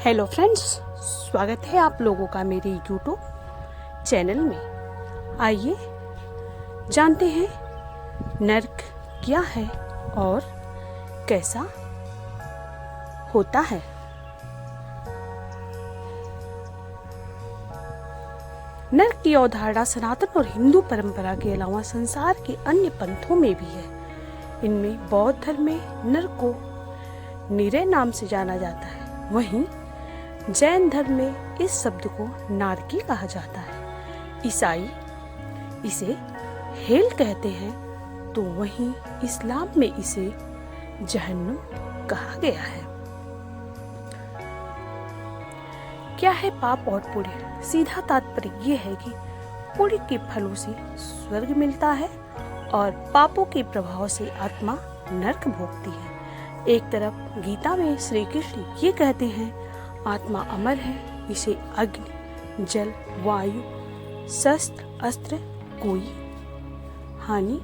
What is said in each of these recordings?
Hello friends, स्वागत है आप लोगों का मेरे यूट्यूब चैनल में। आइए जानते हैं नर्क क्या है और कैसा होता है। नर्क की अवधारणा सनातन और हिंदू परंपरा के अलावा संसार के अन्य पंथों में भी है। इनमें बौद्ध धर्म में नर्क को निरय नाम से जाना जाता है, वहीं जैन धर्म में इस शब्द को नारकी कहा जाता है। ईसाई इसे हेल कहते हैं तो वहीं इस्लाम में इसे जहन्नुम कहा गया है। क्या है पाप और पुण्य? सीधा तात्पर्य ये है कि पुण्य के फलों से स्वर्ग मिलता है और पापों के प्रभाव से आत्मा नरक भोगती है। एक तरफ गीता में श्री कृष्ण ये कहते हैं, आत्मा अमर है, इसे अग्नि, जल, वायु, शस्त्र, अस्त्र कोई हानि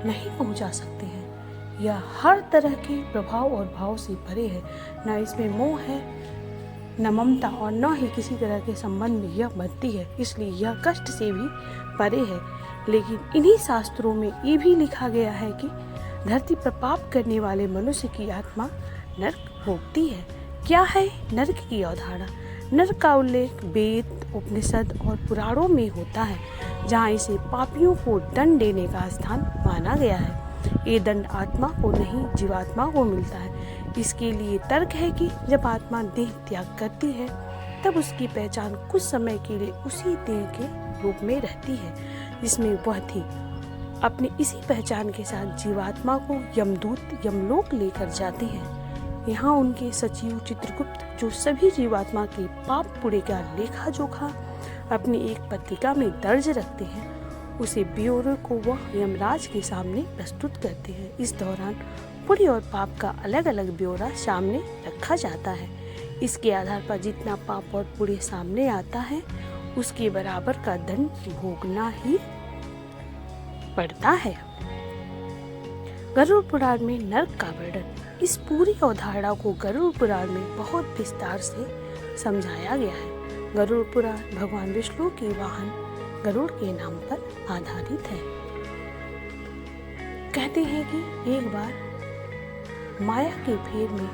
नहीं पहुंचा सकते हैं। यह हर तरह के प्रभाव और भाव से भरे है। न इसमें मोह है, न ममता, और न ही किसी तरह के संबंध में यह बनती है, इसलिए यह कष्ट से भी परे है। लेकिन इन्हीं शास्त्रों में ये भी लिखा गया है कि धरती पर पाप करने वाले मनुष्य की आत्मा नरक भोगती है। क्या है नरक की अवधारणा? नरक का उल्लेख वेद, उपनिषद और पुराणों में होता है, जहाँ इसे पापियों को दंड देने का स्थान माना गया है। ये दंड आत्मा को नहीं, जीवात्मा को मिलता है। इसके लिए तर्क है कि जब आत्मा देह त्याग करती है तब उसकी पहचान कुछ समय के लिए उसी देह के रूप में रहती है जिसमें वह थी। अपनी इसी पहचान के साथ जीवात्मा को यमदूत यमलोक लेकर जाते हैं। यहाँ उनके सचिव चित्रगुप्त, जो सभी जीवात्मा के पाप पुण्य का लेखा जोखा अपनी एक पत्रिका में दर्ज रखते हैं, उसे ब्योरे को वह यमराज के सामने प्रस्तुत करते हैं। इस दौरान पुण्य और पाप का अलग अलग ब्यौरा सामने रखा जाता है। इसके आधार पर जितना पाप और पुण्य सामने आता है उसके बराबर का दंड भोगना ही पड़ता है। गरुड़ पुराण में नरक का वर्णन। इस पूरी अवधारणा को गरुड़ पुराण में बहुत विस्तार से समझाया गया है। गरुड़ पुराण भगवान विष्णु के वाहन गरुड़ के नाम पर आधारित है। कहते हैं कि एक बार माया के फेर में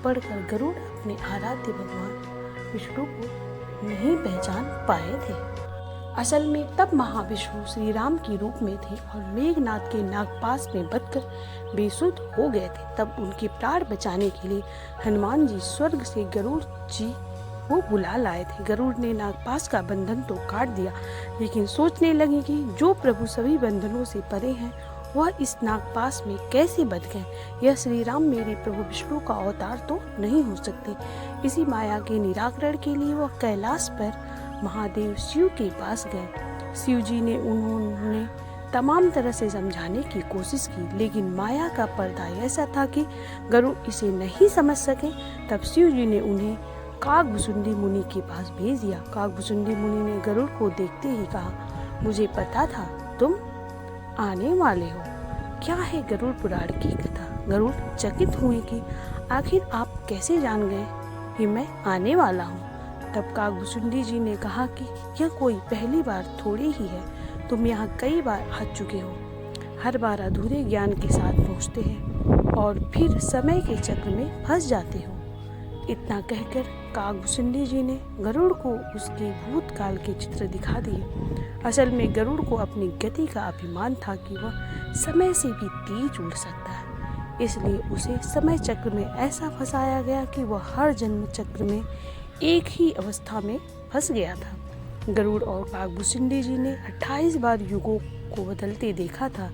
पड़कर गरुड़ अपने आराध्य भगवान विष्णु को नहीं पहचान पाए थे। असल में तब महाविष्णु श्री राम के रूप में थे और मेघनाथ के नागपाश में बंधकर बेसुध हो गए थे। तब उनके प्राण बचाने के लिए हनुमान जी स्वर्ग से गरुड़ जी को बुला लाए थे। गरुड़ ने नागपाश का बंधन तो काट दिया, लेकिन सोचने लगे कि जो प्रभु सभी बंधनों से परे हैं वह इस नागपाश में कैसे बंध गए। यह श्री राम मेरे प्रभु विष्णु का अवतार तो नहीं हो सकते। इसी माया के निराकरण के लिए वह कैलाश पर महादेव शिव के पास गए। शिव जी ने उन्होंने तमाम तरह से समझाने की कोशिश की, लेकिन माया का पर्दा ऐसा था कि गरुड़ इसे नहीं समझ सके। तब शिव जी ने उन्हें काकभुसुंडी मुनि के पास भेज दिया। काकभुसुंडी मुनि ने गरुड़ को देखते ही कहा, मुझे पता था तुम आने वाले हो। क्या है गरुड़ पुराण की कथा? गरुड़ चकित हुए कि आखिर आप कैसे जान गए कि मैं आने वाला हूँ। तब काकभुसुंडी जी ने कहा कि यह कोई पहली बार थोड़ी ही है, तुम यहाँ कई बार आ चुके हो। हर बार अधूरे ज्ञान के साथ पहुँचते हैं और फिर समय के चक्र में फंस जाते हो। इतना कहकर काकभुसुंडी जी ने गरुड़ को उसके भूतकाल के चित्र दिखा दिए। असल में गरुड़ को अपनी गति का अभिमान था कि वह समय से भी तेज उड़ सकता है, इसलिए उसे समय चक्र में ऐसा फंसाया गया कि वह हर जन्म चक्र में एक ही अवस्था में फंस गया था। गरुड़ और काकभुसुंडी जी ने 28 बार युगों को बदलते देखा था।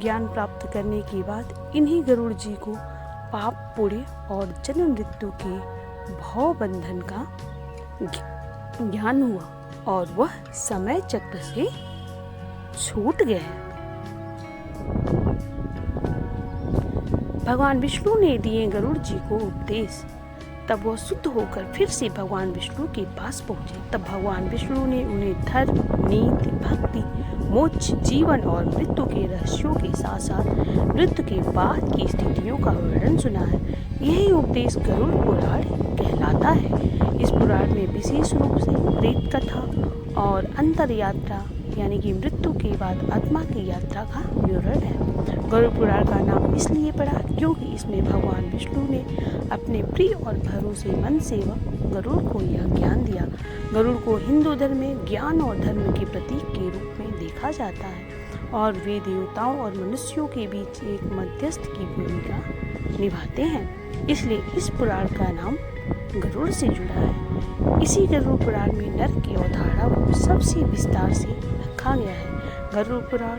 ज्ञान प्राप्त करने के बाद इन्हीं गरुड़ जी को पाप पुण्य और जन्म मृत्यु के भव बंधन का ज्ञान हुआ और वह समय चक्र से छूट गए। भगवान विष्णु ने दिए गरुड़ जी को उपदेश। तब वह शुद्ध होकर फिर से भगवान विष्णु के पास पहुँचे। तब भगवान विष्णु ने उन्हें धर्म, नीति, भक्ति, मोक्ष, जीवन और मृत्यु के रहस्यों के साथ साथ मृत्यु के बाद की स्थितियों का वर्णन सुना है। यही उपदेश गरुड़ पुराण कहलाता है। इस पुराण में विशेष रूप से प्रेत कथा और अंतर यात्रा यानी कि मृत्यु के बाद आत्मा की यात्रा का विवरण है। गरुड़ पुराण का नाम इसलिए पड़ा क्योंकि इसमें भगवान विष्णु ने अपने प्रिय और भरोसेमंद सेवक गरुड़ को यह ज्ञान दिया। गरुड़ को हिंदू धर्म में ज्ञान और धर्म के प्रतीक के रूप में देखा जाता है और वे देवताओं और मनुष्यों के बीच एक मध्यस्थ की भूमिका निभाते हैं। इसलिए इस पुराण का नाम गरुड़ से जुड़ा है। इसी गरुड़ पुराण में नर की अवधारणा को सबसे विस्तार से रखा गया है। गरुड़ पुराण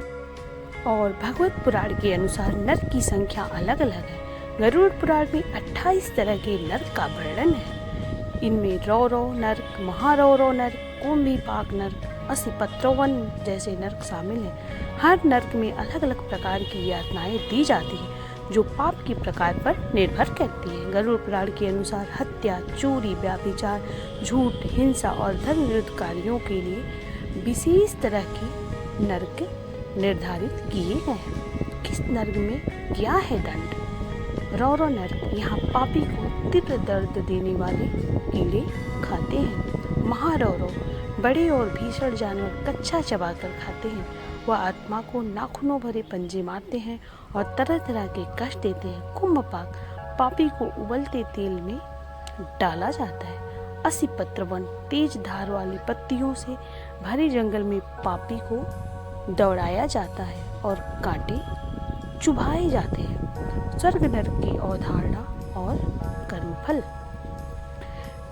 और भगवत पुराण के अनुसार नर की संख्या अलग अलग है। गरुड़ पुराण में 28 तरह के नर्क का वर्णन है। इनमें रौरव नर्क, महारौरव नर्क, कुंभीपाक नर्क, असिपत्रवन जैसे नर्क शामिल हैं। हर नर्क में अलग अलग प्रकार की यातनाएं दी जाती हैं जो पाप के प्रकार पर निर्भर करती है। गरुड़ पुराण के अनुसार हत्या, चोरी, व्यभिचार, झूठ, हिंसा और धर्म विरुद्ध कार्यों के लिए विशेष तरह के नर्क निर्धारित किए गए हैं। किस नर्क में क्या है दंड? रौरव नर्क यहाँ पापी को तीव्र दर्द देने वाले कीड़े खाते हैं। महारौरव बड़े और भीषण जानवर कच्चा चबाकर खाते हैं। वह आत्मा को नाखूनों भरे पंजे मारते हैं और तरह तरह के कष्ट देते हैं। कुंभपाक पापी को उबलते तेल में डाला जाता है। असिपत्रवन तेज धार वाली पत्तियों से भरे जंगल में पापी को दौड़ाया जाता है और कांटे चुभाए जाते हैं। स्वर्ग नरक की अवधारणा और कर्मफल।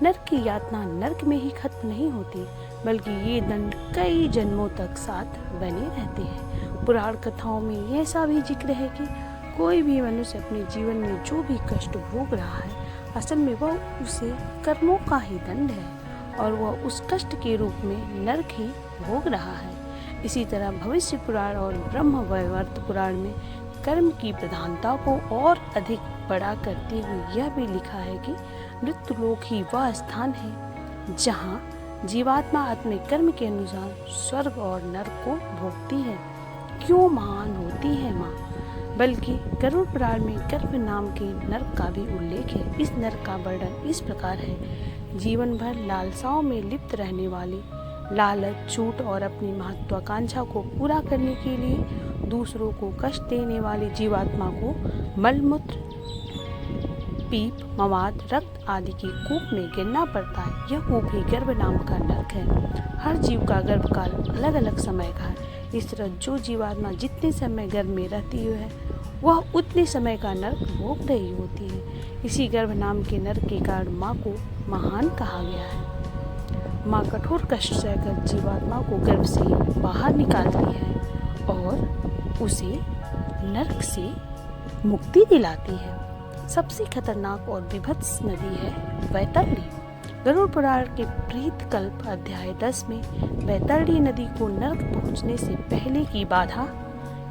नरक की यातना नरक में ही खत्म नहीं होती बल्कि ये दंड कई जन्मों तक साथ बने रहते हैं। पुराण कथाओं में ऐसा भी जिक्र है कि कोई भी मनुष्य अपने जीवन में जो भी कष्ट भोग रहा है असल में वह उसे कर्मों का ही दंड है और वह उस कष्ट के रूप में नरक ही भोग रहा है। इसी तरह भविष्य पुराण और ब्रह्म वैवर्त पुराण में कर्म की प्रधानता को और अधिक बड़ा करते हुए यह भी लिखा है कि मृत्यु लोक ही वह स्थान है जहाँ जीवात्मा अपने कर्म के अनुसार स्वर्ग और नरक को भोगती है। क्यों महान होती है माँ? बल्कि गरुड़ पुराण में गर्भ नाम के नरक का भी उल्लेख है। इस नरक का वर्णन इस प्रकार है। जीवन भर लालसाओं में लिप्त रहने वाले, लालच, झूठ और अपनी महत्वाकांक्षा को पूरा करने के लिए दूसरों को कष्ट देने वाली जीवात्मा को मलमूत्र, पीप, मवाद, रक्त आदि की कूप में गिरना पड़ता है। यह कूप ही गर्भ नाम का नरक है। हर जीव का गर्भकाल अलग अलग समय का है। इस तरह जो जीवात्मा जितने समय गर्भ में रहती है वह उतने समय का नरक भोग रही होती है। इसी गर्भ नाम के नरक के कारण माँ को महान कहा गया है। माँ कठोर कष्ट सहकर जीवात्मा को गर्भ से बाहर निकालती है और उसे नरक से मुक्ति दिलाती है। सबसे खतरनाक और विभत्स नदी है वैतरणी। गरुड़ पुराण के प्रेत कल्प अध्याय 10 में वैतरणी नदी को नरक पहुंचने से पहले की बाधा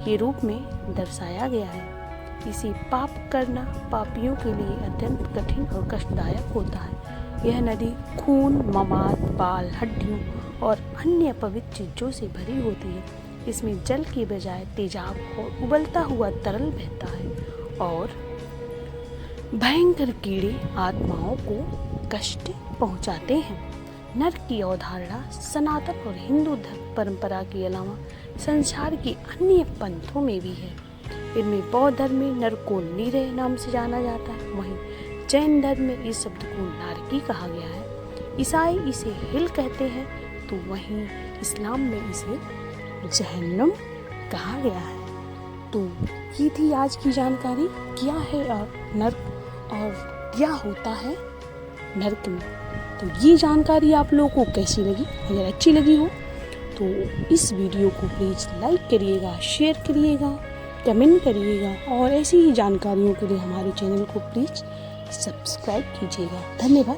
के रूप में दर्शाया गया है। इसे पाप करना पापियों के लिए अत्यंत कठिन और कष्टदायक होता है। यह नदी खून, मवाद, बाल, हड्डियों और अन्य पवित्र चीजों से भरी होती है। इसमें जल के बजाय तेजाब और उबलता हुआ तरल बहता है और भयंकर कीड़े आत्माओं को कष्ट पहुंचाते हैं। नरक की अवधारणा सनातन और हिंदू धर्म परंपरा के अलावा संसार के अन्य पंथों में भी है। इनमें बौद्ध धर्म में नरक को नीरय नाम से जाना जाता है। वहीं जैन धर्म में इस शब्द को नारकी कहा गया है। ईसाई इसे हिल कहते हैं तो वहीं इस्लाम में इसे जहन्नम कहा गया है। तो ये थी आज की जानकारी क्या है और नरक और क्या होता है नरक में। तो ये जानकारी आप लोगों को कैसी लगी? अगर अच्छी लगी हो तो इस वीडियो को प्लीज़ लाइक करिएगा, शेयर करिएगा, कमेंट करिएगा और ऐसी ही जानकारियों के लिए हमारे चैनल को प्लीज़ सब्सक्राइब कीजिएगा। धन्यवाद।